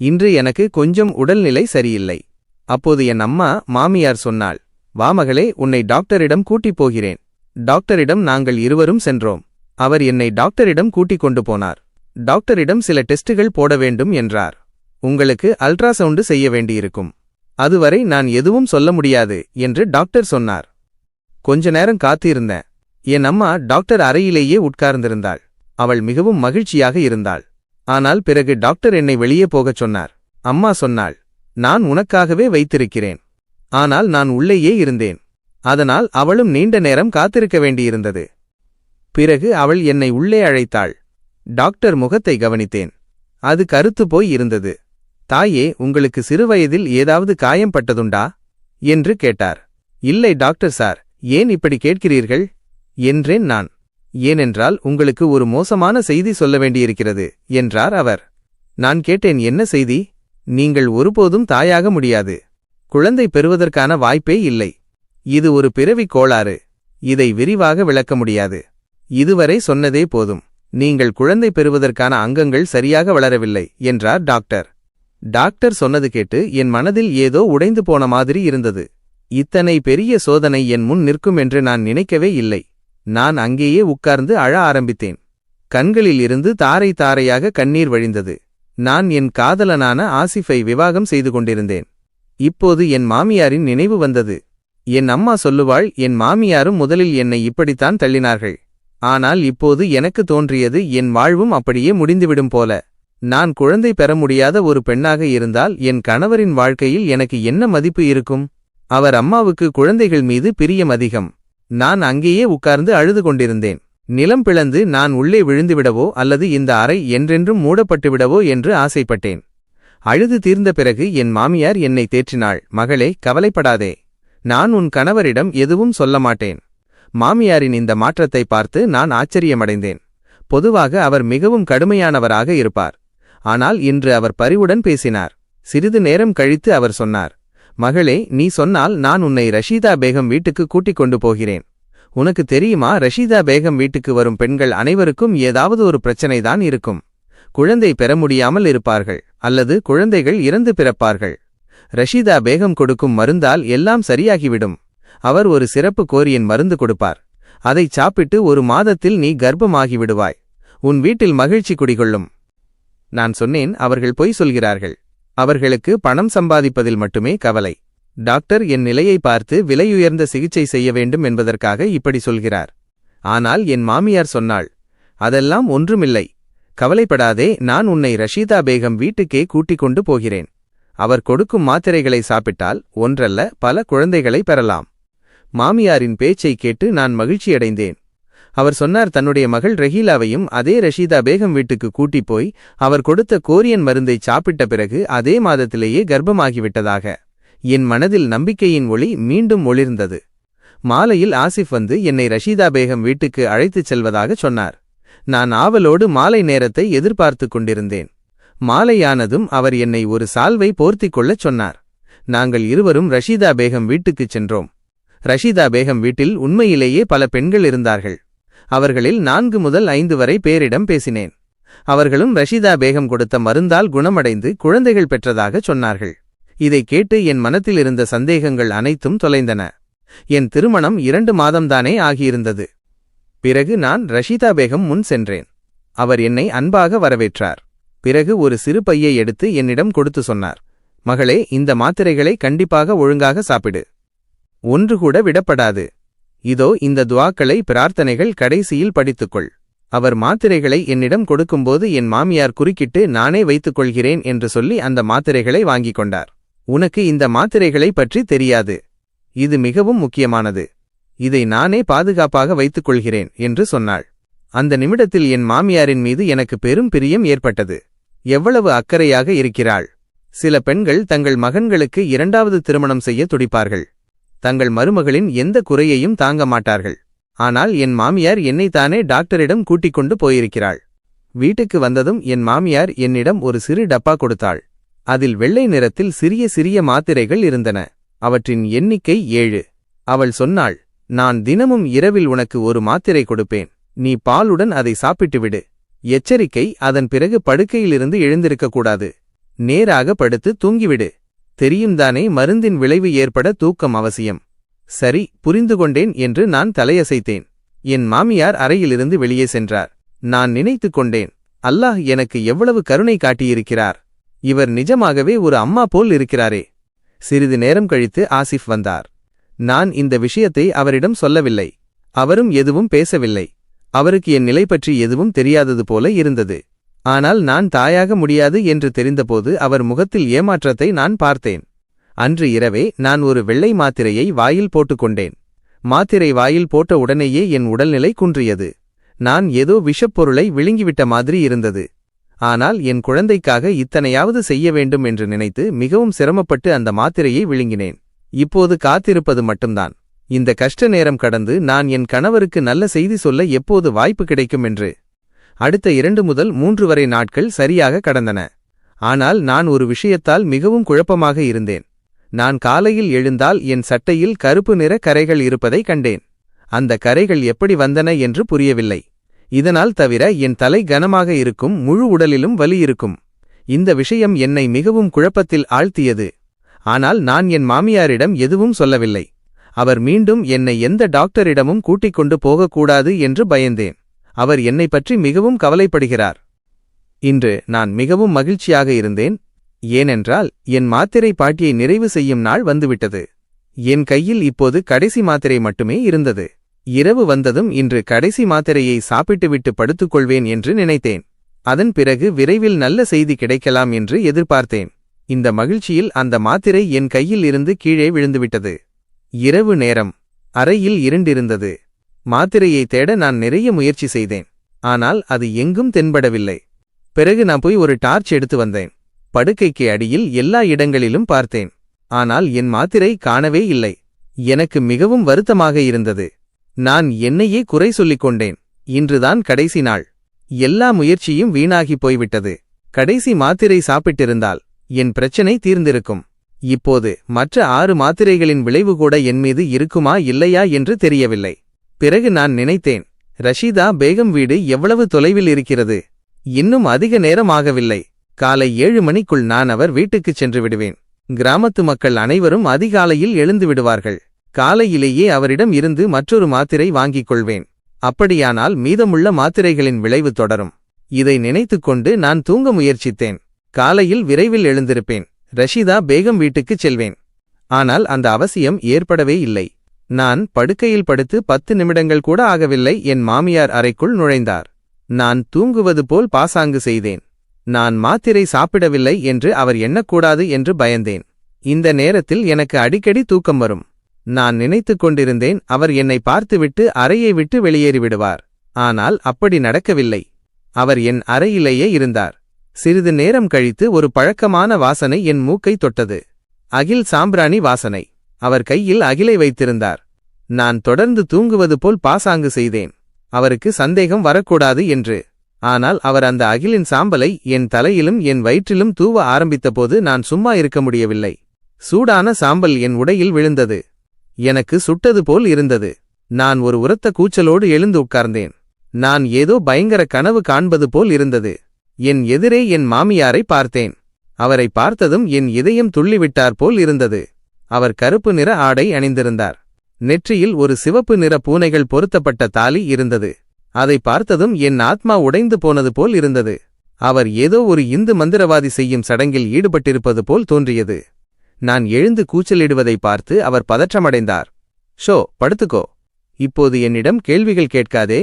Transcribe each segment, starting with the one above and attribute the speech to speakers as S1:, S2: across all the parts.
S1: இன்று எனக்கு கொஞ்சம் உடல்நிலை சரியில்லை. அப்போது என் அம்மா மாமியார் சொன்னாள், வா மகளே, உன்னை டாக்டரிடம் கூட்டிப் போகிறேன். டாக்டரிடம் நாங்கள் இருவரும் சென்றோம். அவர் என்னை டாக்டரிடம் கூட்டிக் கொண்டு போனார். டாக்டரிடம் சில டெஸ்டுகள் போட வேண்டும் என்றார். உங்களுக்கு அல்ட்ராசவுண்டு செய்ய வேண்டியிருக்கும். அதுவரை நான் எதுவும் சொல்ல முடியாது என்று டாக்டர் சொன்னார். கொஞ்ச நேரம் காத்திருந்தேன். என் அம்மா டாக்டர் அறையிலேயே உட்கார்ந்திருந்தாள். அவள் மிகவும் மகிழ்ச்சியாக இருந்தாள். ஆனால் பிறகு டாக்டர் என்னை வெளியே போகச் சொன்னார். அம்மா சொன்னாள், நான் உனக்காகவே வைத்திருக்கிறேன். ஆனால் நான் உள்ளேயே இருந்தேன். அதனால் அவளும் நீண்ட நேரம் காத்திருக்க வேண்டியிருந்தது. பிறகு அவள் என்னை உள்ளே அழைத்தாள். டாக்டர் முகத்தை கவனித்தேன். அது கருத்து போய் இருந்தது. தாயே, உங்களுக்கு சிறுவயதில் ஏதாவது காயம் பட்டதுண்டா என்று கேட்டார். இல்லை டாக்டர் சார், ஏன் இப்படி கேட்கிறீர்கள் என்றேன் நான். ஏனென்றால் உங்களுக்கு ஒரு மோசமான செய்தி சொல்ல வேண்டியிருக்கிறது என்றார் அவர். நான் கேட்டேன், என்ன செய்தி? நீங்கள் ஒருபோதும் தாயாக முடியாது. குழந்தை பெறுவதற்கான வாய்ப்பே இல்லை. இது ஒரு பிறவிக் கோளாறு. இதை விரிவாக விளக்க முடியாது. இதுவரை சொன்னதே போதும். நீங்கள் குழந்தை பெறுவதற்கான அங்கங்கள் சரியாக வளரவில்லை என்றார் டாக்டர். டாக்டர் சொன்னது கேட்டு என் மனதில் ஏதோ உடைந்து போன மாதிரி இருந்தது. இத்தனை பெரிய சோதனை என் முன் நிற்கும் என்று நான் நினைக்கவே இல்லை. நான் அங்கேயே உட்கார்ந்து அழ ஆரம்பித்தேன். கண்களில் இருந்து தாரை தாரையாக கண்ணீர் வழிந்தது. நான் என் காதலனான ஆசிஃபை விவாகம் செய்து கொண்டிருந்தேன். இப்போது என் மாமியாரின் நினைவு வந்தது. என் அம்மா சொல்லுவாள், என் மாமியாரும் முதலில் என்னை இப்படித்தான் தள்ளினார்கள். ஆனால் இப்போது எனக்கு தோன்றியது, என் வாழ்வும் அப்படியே முடிந்துவிடும் போல. நான் குழந்தை பெற முடியாத ஒரு பெண்ணாக இருந்தால் என் கணவரின் வாழ்க்கையில் எனக்கு என்ன மதிப்பு இருக்கும்? அவர் அம்மாவுக்கு குழந்தைகள் மீது பிரியம் அதிகம். நான் அங்கேயே உட்கார்ந்து அழுது கொண்டிருந்தேன். நிலம் பிளந்து நான் உள்ளே விழுந்துவிடவோ அல்லது இந்த அறை என்றென்றும் மூடப்பட்டுவிடவோ என்று ஆசைப்பட்டேன். அழுது தீர்ந்த பிறகு என் மாமியார் என்னை தேற்றினாள். மகளே, கவலைப்படாதே. நான் உன் கணவரிடம் எதுவும் சொல்ல மாட்டேன். மாமியாரின் இந்த மாற்றத்தை பார்த்து நான் ஆச்சரியமடைந்தேன். பொதுவாக அவர் மிகவும் கடுமையானவராக இருப்பார். ஆனால் இன்று அவர் பரிவுடன் பேசினார். சிறிது நேரம் கழித்து அவர் சொன்னார், மகளே, நீ சொன்னால் நான் உன்னை ரஷீதா பேகம் வீட்டுக்கு கூட்டிக் கொண்டு போகிறேன். உனக்கு தெரியுமா, ரஷீதா பேகம் வீட்டுக்கு வரும் பெண்கள் அனைவருக்கும் ஏதாவது ஒரு பிரச்சனைதான் இருக்கும். குழந்தை பெற முடியாமல் இருப்பார்கள், அல்லது குழந்தைகள் இறந்து பிறப்பார்கள். ரஷீதா பேகம் கொடுக்கும் மருந்தால் எல்லாம் சரியாகிவிடும். அவர் ஒரு சிறப்பு கோரியின் மருந்து கொடுப்பார். அதைச் சாப்பிட்டு ஒரு மாதத்தில் நீ கர்ப்பமாகிவிடுவாய். உன் வீட்டில் மகிழ்ச்சி குடிகொள்ளும். நான் சொன்னேன், அவர்கள் பொய் சொல்கிறார்கள். அவர்களுக்கு பணம் சம்பாதிப்பதில் மட்டுமே கவலை. டாக்டர் என் நிலையை பார்த்து விலையுயர்ந்த சிகிச்சை செய்ய வேண்டும் என்பதற்காக இப்படி சொல்கிறார். ஆனால் என் மாமியார் சொன்னாள், அதெல்லாம் ஒன்றுமில்லை. கவலைப்படாதே, நான் உன்னை ரஷீதா பேகம் வீட்டுக்கே கூட்டிக் கொண்டு போகிறேன். அவர் கொடுக்கும் மாத்திரைகளை சாப்பிட்டால் ஒன்றல்ல பல குழந்தைகளை பெறலாம். மாமியாரின் பேச்சை கேட்டு நான் மகிழ்ச்சியடைந்தேன். அவர் சொன்னார், தன்னுடைய மகள் ரஹீலாவையும் அதே ரஷீதா பேகம் வீட்டுக்கு கூட்டிப் போய் அவர் கொடுத்த கோரியன் மருந்தை சாப்பிட்ட பிறகு அதே மாதத்திலேயே கர்ப்பமாகிவிட்டதாக. என் மனதில் நம்பிக்கையின் ஒளி மீண்டும் ஒளிர்ந்தது. மாலையில் ஆசிஃப் வந்து என்னை ரஷீதா பேகம் வீட்டுக்கு அழைத்துச் செல்வதாகச் சொன்னார். நான் ஆவலோடு மாலை நேரத்தை எதிர்பார்த்து கொண்டிருந்தேன். மாலையானதும் அவர் என்னை ஒரு சால்வை போர்த்திக் கொள்ளச் சொன்னார். நாங்கள் இருவரும் ரஷீதா பேகம் வீட்டுக்குச் சென்றோம். ரஷீதா பேகம் வீட்டில் உண்மையிலேயே பல பெண்கள் இருந்தார்கள். அவர்களில் 4 முதல் 5 வரை பேரிடம் பேசினேன். அவர்களும் ரஷீதா பேகம் கொடுத்த மருந்தால் குணமடைந்து குழந்தைகள் பெற்றதாகச் சொன்னார்கள். இதைக் கேட்டு என் மனத்தில் இருந்த சந்தேகங்கள் அனைத்தும் தொலைந்தன. என் திருமணம் 2 மாதம்தானே ஆகியிருந்தது. பிறகு நான் ரஷீதா பேகம் முன் சென்றேன். அவர் என்னை அன்பாக வரவேற்றார். பிறகு ஒரு சிறு பையை எடுத்து என்னிடம் கொடுத்து சொன்னார், மகளே, இந்த மாத்திரைகளை கண்டிப்பாக ஒழுங்காக சாப்பிடு. ஒன்று கூட விடப்படாது. இதோ இந்த துவாக்களை, பிரார்த்தனைகள் கடைசியில் படித்துக்கொள். அவர் மாத்திரைகளை என்னிடம் கொடுக்கும்போது என் மாமியார் குறுக்கிட்டு, நானே வைத்துக் கொள்கிறேன் என்று சொல்லி அந்த மாத்திரைகளை வாங்கிக் கொண்டார். உனக்கு இந்த மாத்திரைகளை பற்றி தெரியாது. இது மிகவும் முக்கியமானது. இதை நானே பாதுகாப்பாக வைத்துக் கொள்கிறேன் என்று சொன்னாள். அந்த நிமிடத்தில் என் மாமியாரின் மீது எனக்கு பெரும் பிரியம் ஏற்பட்டது. எவ்வளவு அக்கறையாக இருக்கிறாள்! சில பெண்கள் தங்கள் மகன்களுக்கு 2வது திருமணம் செய்ய துடிப்பார்கள். தங்கள் மருமகளின் எந்த குறையையும் தாங்க மாட்டார்கள். ஆனால் என் மாமியார் என்னைத்தானே டாக்டரிடம் கூட்டிக் கொண்டு போயிருக்கிறாள். வீட்டுக்கு வந்ததும் என் மாமியார் என்னிடம் ஒரு சிறு டப்பா கொடுத்தாள். அதில் வெள்ளை நிறத்தில் சிறிய சிறிய மாத்திரைகள் இருந்தன. அவற்றின் எண்ணிக்கை 7. அவள் சொன்னாள், நான் தினமும் இரவில் உனக்கு ஒரு மாத்திரை கொடுப்பேன். நீ பாலுடன் அதை சாப்பிட்டுவிடு. எச்சரிக்கை, அதன் பிறகு படுக்கையிலிருந்து எழுந்திருக்கக்கூடாது. நேராக படுத்து தூங்கிவிடு. தெரியும்தானே மருந்தின் விளைவு ஏற்பட தூக்கம் அவசியம். சரி, புரிந்து கொண்டேன் என்று நான் தலையசைத்தேன். என் மாமியார் அறையிலிருந்து வெளியே சென்றார். நான் நினைத்து கொண்டேன், அல்லாஹ் எனக்கு எவ்வளவு கருணை காட்டியிருக்கிறார். இவர் நிஜமாகவே ஒரு அம்மா போல் இருக்கிறாரே. சிறிது நேரம் கழித்து ஆசிஃப் வந்தார். நான் இந்த விஷயத்தை அவரிடம் சொல்லவில்லை. அவரும் எதுவும் பேசவில்லை. அவருக்கு என் நிலை பற்றி எதுவும் தெரியாதது போல இருந்தது. ஆனால் நான் தாயாக முடியாது என்று தெரிந்தபோது அவர் முகத்தில் ஏமாற்றத்தை நான் பார்த்தேன். அன்று இரவே நான் ஒரு வெள்ளை மாத்திரையை வாயில் போட்டுக்கொண்டேன். மாத்திரை வாயில் போட்ட உடனேயே என் உடல்நிலை குன்றியது. நான் ஏதோ விஷப்பொருளை விழுங்கிவிட்ட மாதிரி இருந்தது. ஆனால் என் குழந்தைக்காக இத்தனையாவது செய்ய வேண்டும் என்று நினைத்து மிகவும் சிரமப்பட்டு அந்த மாத்திரையை விழுங்கினேன். இப்போது காத்திருப்பது மட்டும்தான். இந்த கஷ்ட நேரம் கடந்து நான் என் கணவருக்கு நல்ல செய்தி சொல்ல எப்போது வாய்ப்பு கிடைக்கும் என்று. அடுத்த 2 முதல் 3 வரை நாட்கள் சரியாக கடந்தன. ஆனால் நான் ஒரு விஷயத்தால் மிகவும் குழப்பமாக இருந்தேன். நான் காலையில் எழுந்தால் என் சட்டையில் கருப்பு நிற கரைகள் இருப்பதை கண்டேன். அந்த கரைகள் எப்படி வந்தன என்று புரியவில்லை. இதனால் தவிர என் தலை கனமாக இருக்கும், முழு உடலிலும் வலி இருக்கும். இந்த விஷயம் என்னை மிகவும் குழப்பத்தில் ஆழ்த்தியது. ஆனால் நான் என் மாமியாரிடம் எதுவும் சொல்லவில்லை. அவர் மீண்டும் என்னை எந்த டாக்டரிடமும் கூட்டிக் கொண்டு போகக்கூடாது என்று பயந்தேன். அவர் என்னை பற்றி மிகவும் கவலைப்படுகிறார். இன்று நான் மிகவும் மகிழ்ச்சியாக இருந்தேன். ஏனென்றால் என் மாத்திரை பாட்டியை நிறைவு செய்யும் நாள் வந்துவிட்டது. என் கையில் இப்போது கடைசி மாத்திரை மட்டுமே இருந்தது. இரவு வந்ததும் இன்று கடைசி மாத்திரையை சாப்பிட்டுவிட்டு படுத்துக்கொள்வேன் என்று நினைத்தேன். அதன் பிறகு விரைவில் நல்ல செய்தி கிடைக்கலாம் என்று எதிர்பார்த்தேன். இந்த மகிழ்ச்சியில் அந்த மாத்திரை என் கையில் இருந்து கீழே விழுந்துவிட்டது. இரவு நேரம். அறையில் இருண்டிருந்தது. மாத்திரையை தேட நான் நிறைய முயற்சி செய்தேன். ஆனால் அது எங்கும் தென்படவில்லை. பிறகு நான் போய் ஒரு டார்ச் எடுத்து வந்தேன். படுக்கைக்கு அடியில் எல்லா இடங்களிலும் பார்த்தேன். ஆனால் என் மாத்திரை காணவே இல்லை. எனக்கு மிகவும் வருத்தமாக இருந்தது. நான் என்னையே குறை சொல்லிக் கொண்டேன். இன்றுதான் கடைசி நாள். எல்லா முயற்சியும் வீணாகி போய்விட்டது. கடைசி மாத்திரை சாப்பிட்டிருந்தால் என் பிரச்சனை தீர்ந்திருக்கும். இப்போது மற்ற 6 மாத்திரைகளின் விளைவு கூட என் மீது இருக்குமா இல்லையா என்று தெரியவில்லை. பிறகு நான் நினைத்தேன், ரஷீதா பேகம் வீடு எவ்வளவு தொலைவில் இருக்கிறது? இன்னும் அதிக நேரம் ஆகவில்லை. காலை 7 மணிக்குள் நான் அவர் வீட்டுக்குச் சென்று விடுவேன். கிராமத்து மக்கள் அனைவரும் அதிகாலையில் எழுந்து விடுவார்கள். காலையிலேயே அவரிடம் இருந்து மற்றொரு மாத்திரை வாங்கிக் கொள்வேன். அப்படியானால் மீதமுள்ள மாத்திரைகளின் விளைவு தொடரும். இதை நினைத்துக்கொண்டு நான் தூங்க முயற்சித்தேன். காலையில் விரைவில் எழுந்திருப்பேன். ரஷீதா பேகம் வீட்டுக்குச் செல்வேன். ஆனால் அந்த அவசியம் ஏற்படவே இல்லை. நான் படுக்கையில் படுத்து 10 நிமிடங்கள் கூட ஆகவில்லை, என் மாமியார் அறைக்குள் நுழைந்தார். நான் தூங்குவது போல் பாசாங்கு செய்தேன். நான் மாத்திரை சாப்பிடவில்லை என்று அவர் எண்ணக்கூடாது என்று பயந்தேன். இந்த நேரத்தில் எனக்கு அடிக்கடி தூக்கம் வரும். நான் நினைத்துக் கொண்டிருந்தேன், அவர் என்னை பார்த்துவிட்டு அறையை விட்டு வெளியேறிவிடுவார். ஆனால் அப்படி நடக்கவில்லை. அவர் என் அறையிலேயே இருந்தார். சிறிது நேரம் கழித்து ஒரு பழக்கமான வாசனை என் மூக்கை தொட்டது. அகில் சாம்பிராணி வாசனை. அவர் கையில் அகிலை வைத்திருந்தார். நான் தொடர்ந்து தூங்குவது போல் பாசாங்கு செய்தேன், அவருக்கு சந்தேகம் வரக்கூடாது என்று. ஆனால் அவர் அந்த அகிலின் சாம்பலை என் தலையிலும் என் வயிற்றிலும் தூவ ஆரம்பித்தபோது நான் சும்மா இருக்க முடியவில்லை. சூடான சாம்பல் என் உடையில் விழுந்தது. எனக்கு சுட்டது போல் இருந்தது. நான் ஒரு உரத்த கூச்சலோடு எழுந்து உட்கார்ந்தேன். நான் ஏதோ பயங்கர கனவு காண்பது போல் இருந்தது. என் எதிரே என் மாமியாரை பார்த்தேன். அவரை பார்த்ததும் என் இதயம் துள்ளிவிட்டார் போல் இருந்தது. அவர் கருப்பு நிற ஆடை அணிந்திருந்தார். நெற்றியில் ஒரு சிவப்பு நிற பூனைகள் பொருத்தப்பட்ட தாலி இருந்தது. அதை பார்த்ததும் என் ஆத்மா உடைந்து போனது போல் இருந்தது. அவர் ஏதோ ஒரு இந்து மந்திரவாதி செய்யும் சடங்கில் ஈடுபட்டிருப்பது போல் தோன்றியது. நான் எழுந்து கூச்சலிடுவதை பார்த்து அவர் பதற்றமடைந்தார். ஷோ, படுத்துக்கோ, இப்போது என்னிடம் கேள்விகள் கேட்காதே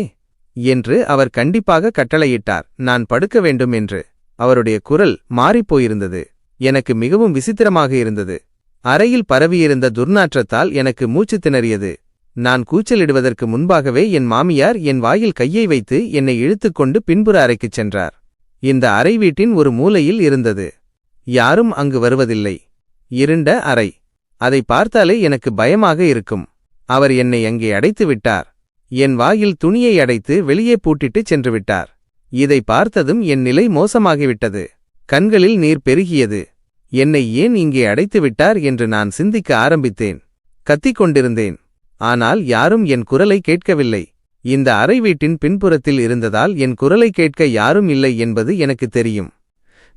S1: என்று அவர் கண்டிப்பாக கட்டளையிட்டார். நான் படுக்க வேண்டும் என்று. அவருடைய குரல் மாறிப்போயிருந்தது. எனக்கு மிகவும் விசித்திரமாக இருந்தது. அறையில் பரவியிருந்த துர்நாற்றத்தால் எனக்கு மூச்சு திணறியது. நான் கூச்சலிடுவதற்கு முன்பாகவே என் மாமியார் என் வாயில் கையை வைத்து என்னை இழுத்துக்கொண்டு பின்புற அறைக்குச் சென்றார். இந்த அறை வீட்டின் ஒரு மூலையில் இருந்தது. யாரும் அங்கு வருவதில்லை. இருண்ட அறை. அதை பார்த்தாலே எனக்கு பயமாக இருக்கும். அவர் என்னை அங்கே அடைத்து விட்டார். என் வாயில் துணியை அடைத்து வெளியே பூட்டிட்டுச் சென்று விட்டார். இதை பார்த்ததும் என் நிலை மோசமாகிவிட்டது. கண்களில் நீர் பெருகியது. என்னை ஏன் இங்கே அடைத்து விட்டார் என்று நான் சிந்திக்க ஆரம்பித்தேன். கத்திக் கொண்டிருந்தேன். ஆனால் யாரும் என் குரலை கேட்கவில்லை. இந்த அறை வீட்டின் பின்புறத்தில் இருந்ததால் என் குரலை கேட்க யாரும் இல்லை என்பது எனக்கு தெரியும்.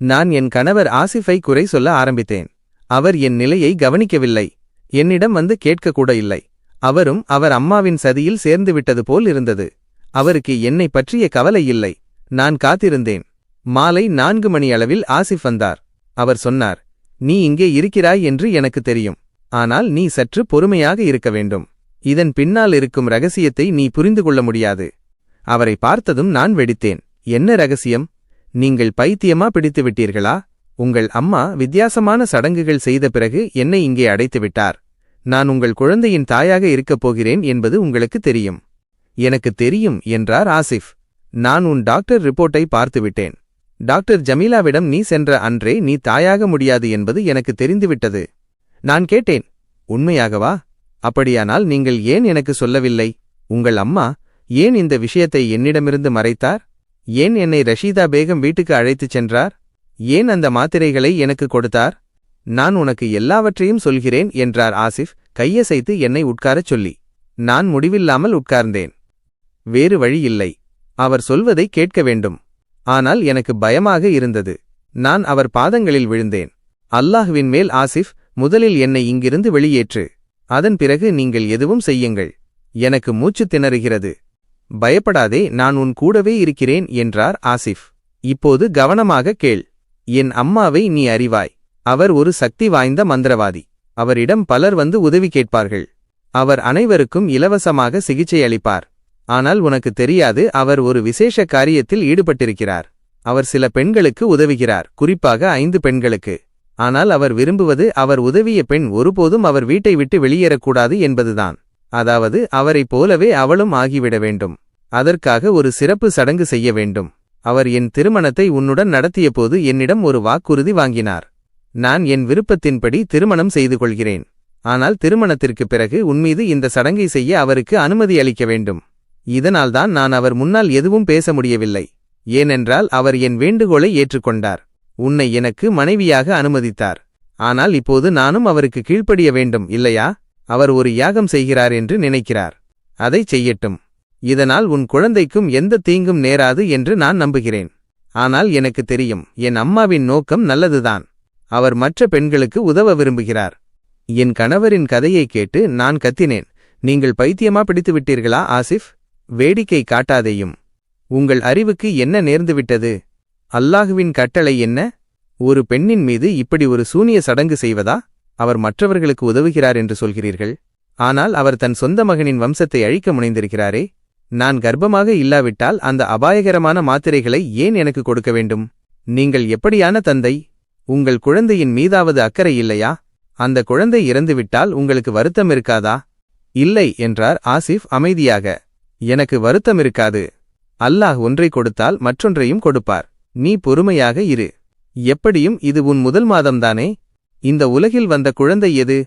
S1: நான் என் கணவர் ஆசிஃபை குறை சொல்ல ஆரம்பித்தேன். அவர் என் நிலையை கவனிக்கவில்லை. என்னிடம் வந்து கேட்கக்கூட இல்லை. அவரும் அவர் அம்மாவின் சதியில் சேர்ந்து விட்டது போல் இருந்தது. அவருக்கு என்னை பற்றிய கவலை இல்லை. நான் காத்திருந்தேன். மாலை 4 மணி அளவில் ஆசிஃப் வந்தார். அவர் சொன்னார், நீ இங்கே இருக்கிறாய் என்று எனக்கு தெரியும். ஆனால் நீ சற்று பொறுமையாக இருக்க வேண்டும். இதன் பின்னால் இருக்கும் ரகசியத்தை நீ புரிந்து கொள்ள முடியாது. அவரை பார்த்ததும் நான் வெடித்தேன். என்ன ரகசியம்? நீங்கள் பைத்தியமா பிடித்து விட்டீர்களா? உங்கள் அம்மா வித்தியாசமான சடங்குகள் செய்த பிறகு என்னை இங்கே அடைத்துவிட்டார். நான் உங்கள் குழந்தையின் தாயாக இருக்கப் போகிறேன் என்பது உங்களுக்கு தெரியும். எனக்கு தெரியும் என்றார் ஆசிஃப். நான் உன் டாக்டர் ரிப்போர்ட்டை பார்த்துவிட்டேன். டாக்டர் ஜமீலாவிடம் நீ சென்ற அன்றே நீ தாயாக முடியாது என்பது எனக்கு தெரிந்துவிட்டது. நான் கேட்டேன், உண்மையாகவா? அப்படியானால் நீங்கள் ஏன் எனக்கு சொல்லவில்லை? உங்கள் அம்மா ஏன் இந்த விஷயத்தை என்னிடமிருந்து மறைத்தார்? ஏன் என்னை ரஷீதா பேகம் வீட்டுக்கு அழைத்துச் சென்றார்? ஏன் அந்த மாத்திரைகளை எனக்கு கொடுத்தார்? நான் உனக்கு எல்லாவற்றையும் சொல்கிறேன் என்றார் ஆசிஃப் கையசைத்து என்னை உட்காரச் சொல்லி. நான் முடிவில்லாமல் உட்கார்ந்தேன். வேறு வழி இல்லை. அவர் சொல்வதை கேட்க வேண்டும். ஆனால் எனக்கு பயமாக இருந்தது. நான் அவர் பாதங்களில் விழுந்தேன். அல்லாஹ்வின் மேல் ஆசிஃப், முதலில் என்னை இங்கிருந்து வெளியேற்று. அதன் பிறகு நீங்கள் எதுவும் செய்யுங்கள். எனக்கு மூச்சு திணறுகிறது. பயப்படாதே, நான் உன் கூடவே இருக்கிறேன் என்றார் ஆசிஃப். இப்போது கவனமாக கேள். என் அம்மாவை நீ அறிவாய். அவர் ஒரு சக்தி வாய்ந்த மந்திரவாதி. அவரிடம் பலர் வந்து உதவி கேட்பார்கள். அவர் அனைவருக்கும் இலவசமாக சிகிச்சை அளிப்பார். ஆனால் உனக்கு தெரியாது, அவர் ஒரு விசேஷ காரியத்தில் ஈடுபட்டிருக்கிறார். அவர் சில பெண்களுக்கு உதவுகிறார், குறிப்பாக 5 பெண்களுக்கு. ஆனால் அவர் விரும்புவது அவர் உதவிய பெண் ஒருபோதும் அவர் வீட்டை விட்டு வெளியேறக்கூடாது என்பதுதான். அதாவது அவரைப் போலவே அவளும் ஆகிவிட வேண்டும். அதற்காக ஒரு சிறப்பு சடங்கு செய்ய வேண்டும். அவர் என் திருமணத்தை உன்னுடன் நடத்தியபோது என்னிடம் ஒரு வாக்குறுதி வாங்கினார். நான் என் விருப்பத்தின்படி திருமணம் செய்து கொள்கிறேன். ஆனால் திருமணத்திற்கு பிறகு உன்மீது இந்த சடங்கை செய்ய அவருக்கு அனுமதி அளிக்க வேண்டும். இதனால்தான் நான் அவர் முன்னால் எதுவும் பேச முடியவில்லை. ஏனென்றால் அவர் என் வேண்டுகோளை ஏற்றுக்கொண்டார். உன்னை எனக்கு மனைவியாக அனுமதித்தார். ஆனால் இப்போது நானும் அவருக்கு கீழ்ப்படிய வேண்டும், இல்லையா? அவர் ஒரு யாகம் செய்கிறார் என்று நினைக்கிறார். அதைச் செய்யட்டும். இதனால் உன் குழந்தைக்கும் எந்த தீங்கும் நேராது என்று நான் நம்புகிறேன். ஆனால் எனக்கு தெரியும், என் அம்மாவின் நோக்கம் நல்லதுதான். அவர் மற்ற பெண்களுக்கு உதவ விரும்புகிறார். என் கணவரின் கதையை கேட்டு நான் கத்தினேன். நீங்கள் பைத்தியமா பிடித்து விட்டீர்களா ஆசிஃப்? வேடிக்கை காட்டாதேயும். உங்கள் அறிவுக்கு என்ன நேர்ந்துவிட்டது? அல்லாஹுவின் கட்டளை என்ன? ஒரு பெண்ணின் மீது இப்படி ஒரு சூனிய சடங்கு செய்வதா? அவர் மற்றவர்களுக்கு உதவுகிறார் என்று சொல்கிறீர்கள். ஆனால் அவர் தன் சொந்த மகனின் வம்சத்தை அழிக்க முனைந்திருக்கிறாரே. நான் கர்ப்பமாக இல்லாவிட்டால் அந்த அபாயகரமான மாத்திரைகளை ஏன் எனக்கு கொடுக்க வேண்டும்? நீங்கள் எப்படியான தந்தை? உங்கள் குழந்தையின் மீதாவது அக்கறை இல்லையா? அந்த குழந்தை இறந்துவிட்டால் உங்களுக்கு வருத்தம் இருக்காதா? இல்லை என்றார் ஆசிஃப் அமைதியாக. எனக்கு வருத்தம் இருக்காது. அல்லாஹ் ஒன்றை கொடுத்தால் மற்றொன்றையும் கொடுப்பார். நீ பொறுமையாக இரு. எப்படியும் இது உன் முதல் மாதம்தானே? இந்த உலகில் வந்த குழந்தை எது?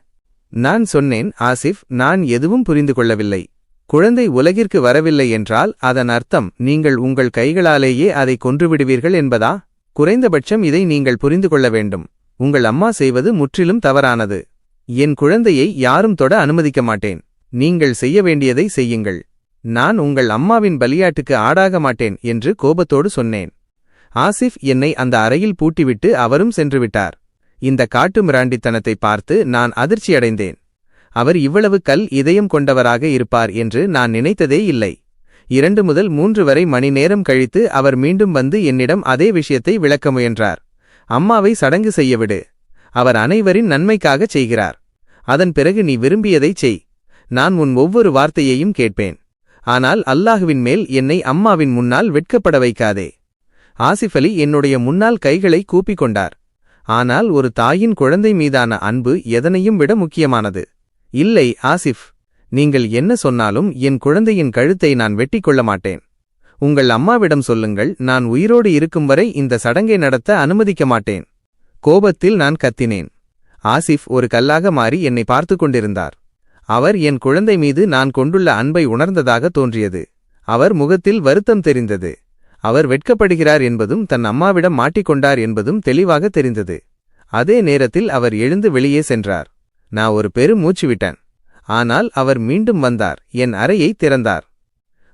S1: நான் சொன்னேன், ஆசிஃப், நான் எதுவும் புரிந்து கொள்ளவில்லை. குழந்தை உலகிற்கு வரவில்லை என்றால் அதன் அர்த்தம் நீங்கள் உங்கள் கைகளாலேயே அதை கொன்றுவிடுவீர்கள் என்பதா? குறைந்தபட்சம் இதை நீங்கள் புரிந்து கொள்ள வேண்டும். உங்கள் அம்மா செய்வது முற்றிலும் தவறானது. என் குழந்தையை யாரும் தொட அனுமதிக்க மாட்டேன். நீங்கள் செய்ய வேண்டியதை செய்யுங்கள். நான் உங்கள் அம்மாவின் பலியாட்டுக்கு ஆடாக மாட்டேன் என்று கோபத்தோடு சொன்னேன். ஆசிஃப் என்னை அந்த அறையில் பூட்டிவிட்டு அவரும் சென்றுவிட்டார். இந்த காட்டு மிராண்டித்தனத்தை பார்த்து நான் அதிர்ச்சியடைந்தேன். அவர் இவ்வளவு கல் இதயம் கொண்டவராக இருப்பார் என்று நான் நினைத்ததே இல்லை. 2 முதல் 3 வரை மணி நேரம் கழித்து அவர் மீண்டும் வந்து என்னிடம் அதே விஷயத்தை விளக்க முயன்றார். அம்மாவை சடங்கு செய்யவிடு. அவர் அனைவரின் நன்மைக்காகச் செய்கிறார். அதன் பிறகு நீ விரும்பியதைச் செய். நான் உன் ஒவ்வொரு வார்த்தையையும் கேட்பேன். ஆனால் அல்லாஹுவின் மேல் என்னை அம்மாவின் முன்னால் வெட்கப்பட வைக்காதே. ஆசிஃப் அலி என்னுடைய முன்னால் கைகளை கூப்பிக் கொண்டார். ஆனால் ஒரு தாயின் குழந்தை மீதான அன்பு எதனையும் விட முக்கியமானது. இல்லை ஆசிஃப், நீங்கள் என்ன சொன்னாலும் என் குழந்தையின் கழுத்தை நான் வெட்டிக் கொள்ள மாட்டேன். உங்கள் அம்மாவிடம் சொல்லுங்கள், நான் உயிரோடு இருக்கும் வரை இந்த சடங்கை நடத்த அனுமதிக்க மாட்டேன். கோபத்தில் நான் கத்தினேன். ஆசிஃப் ஒரு கல்லாக மாறி என்னை பார்த்து கொண்டிருந்தார். அவர் என் குழந்தை மீது நான் கொண்டுள்ள அன்பை உணர்ந்ததாக தோன்றியது. அவர் முகத்தில் வருத்தம் தெரிந்தது. அவர் வெட்கப்படுகிறார் என்பதும் தன் அம்மாவிடம் மாட்டிக்கொண்டார் என்பதும் தெளிவாக தெரிந்தது. அதே நேரத்தில் அவர் எழுந்து வெளியே சென்றார். நான் ஒரு பெரும் மூச்சு விட்டேன். ஆனால் அவர் மீண்டும் வந்தார். என் அறையை திறந்தார்.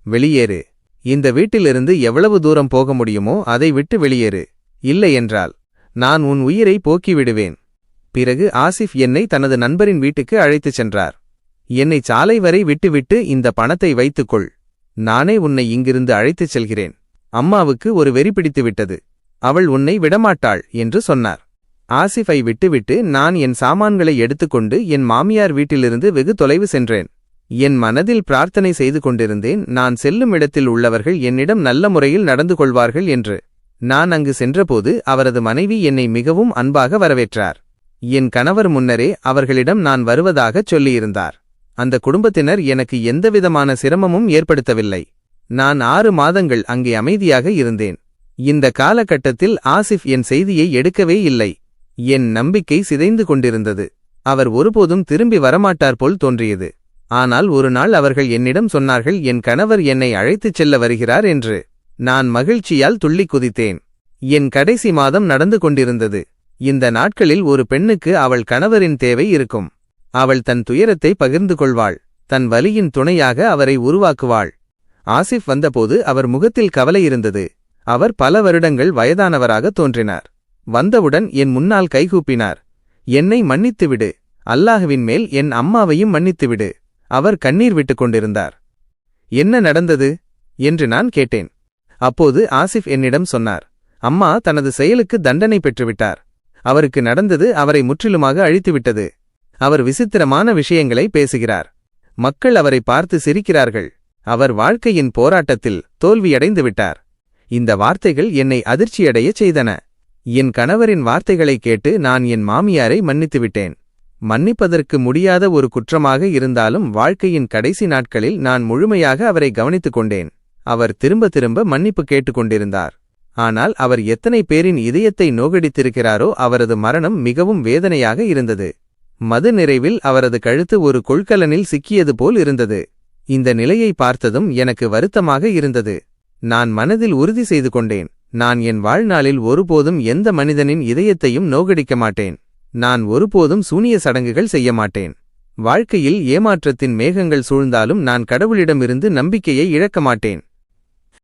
S1: வெளியேறு. இந்த வீட்டிலிருந்து எவ்வளவு தூரம் போக முடியுமோ அதை விட்டு வெளியேறு. இல்லை என்றால் நான் உன் உயிரை போக்கிவிடுவேன். பிறகு ஆசிஃப் என்னை தனது நண்பரின் வீட்டுக்கு அழைத்துச் சென்றார். என்னை சாலை வரை விட்டுவிட்டு இந்த பணத்தை வைத்துக்கொள். நானே உன்னை இங்கிருந்து அழைத்துச் செல்கிறேன். அம்மாவுக்கு ஒரு வெறி பிடித்துவிட்டது. அவள் உன்னை விடமாட்டாள் என்று சொன்னார். ஆசிஃபை விட்டுவிட்டு நான் என் சாமான்களை எடுத்துக்கொண்டு என் மாமியார் வீட்டிலிருந்து வெகு தொலைவு சென்றேன். என் மனதில் பிரார்த்தனை செய்து கொண்டிருந்தேன், நான் செல்லும் இடத்தில் உள்ளவர்கள் என்னிடம் நல்ல முறையில் நடந்து கொள்வார்கள் என்று. நான் அங்கு சென்றபோது அவரது மனைவி என்னை மிகவும் அன்பாக வரவேற்றார். என் கணவர் முன்னரே அவர்களிடம் நான் வருவதாகச் சொல்லியிருந்தார். அந்த குடும்பத்தினர் எனக்கு எந்தவிதமான சிரமமும் ஏற்படுத்தவில்லை. நான் 6 மாதங்கள் அங்கே அமைதியாக இருந்தேன். இந்த காலகட்டத்தில் ஆசிஃப் என் செய்தியை எடுக்கவே இல்லை. என் நம்பிக்கை சிதைந்து கொண்டிருந்தது. அவர் ஒருபோதும் திரும்பி வரமாட்டார் போல் தோன்றியது. ஆனால் ஒரு நாள் அவர்கள் என்னிடம் சொன்னார்கள், என் கணவர் என்னை அழைத்துச் செல்ல வருகிறார் என்று. நான் மகிழ்ச்சியால் துள்ளி குதித்தேன். என் கடைசி மாதம் நடந்து கொண்டிருந்தது. இந்த நாட்களில் ஒரு பெண்ணுக்கு அவள் கணவரின் தேவை இருக்கும். அவள் தன் துயரத்தை பகிர்ந்து கொள்வாள். தன் வலியின் துணையாக அவரை உருவாக்குவாள். ஆசிஃப் வந்தபோது அவர் முகத்தில் கவலை இருந்தது. அவர் பல வருடங்கள் வயதானவராக தோன்றினார். வந்தவுடன் என் முன்னால் கைகூப்பினார். என்னை மன்னித்துவிடு. அல்லாஹ்வின் மேல் என் அம்மாவையும் மன்னித்துவிடு. அவர் கண்ணீர் விட்டுக் கொண்டிருந்தார். என்ன நடந்தது என்று நான் கேட்டேன். அப்போது ஆசிஃப் என்னிடம் சொன்னார், அம்மா தனது செயலுக்கு தண்டனை பெற்றுவிட்டார். அவருக்கு நடந்தது அவரை முற்றிலுமாக அழித்துவிட்டது. அவர் விசித்திரமான விஷயங்களை பேசுகிறார். மக்கள் அவரை பார்த்து சிரிக்கிறார்கள். அவர் வாழ்க்கையின் போராட்டத்தில் தோல்வியடைந்து விட்டார். இந்த வார்த்தைகள் என்னை அதிர்ச்சியடையச் செய்தன. என் கணவரின் வார்த்தைகளை கேட்டு நான் என் மாமியாரை மன்னித்துவிட்டேன். மன்னிப்பதற்கு முடியாத ஒரு குற்றமாக இருந்தாலும் வாழ்க்கையின் கடைசி நாட்களில் நான் முழுமையாக அவரை கவனித்துக் கொண்டேன். அவர் திரும்ப திரும்ப மன்னிப்பு கேட்டுக்கொண்டிருந்தார். ஆனால் அவர் எத்தனை பேரின் இதயத்தை நோகடித்திருக்கிறாரோ அவரது மரணம் மிகவும் வேதனையாக இருந்தது. மது நிறைவில் அவரது கழுத்து ஒரு கொள்கலனில் சிக்கியது போல் இருந்தது. இந்த நிலையை பார்த்ததும் எனக்கு வருத்தமாக இருந்தது. நான் மனதில் உறுதி செய்து கொண்டேன், நான் என் வாழ்நாளில் ஒருபோதும் எந்த மனிதனின் இதயத்தையும் நோகடிக்க மாட்டேன். நான் ஒருபோதும் சூனிய சடங்குகள் செய்ய மாட்டேன். வாழ்க்கையில் ஏமாற்றத்தின் மேகங்கள் சூழ்ந்தாலும் நான் கடவுளிடமிருந்து நம்பிக்கையை இழக்க மாட்டேன்.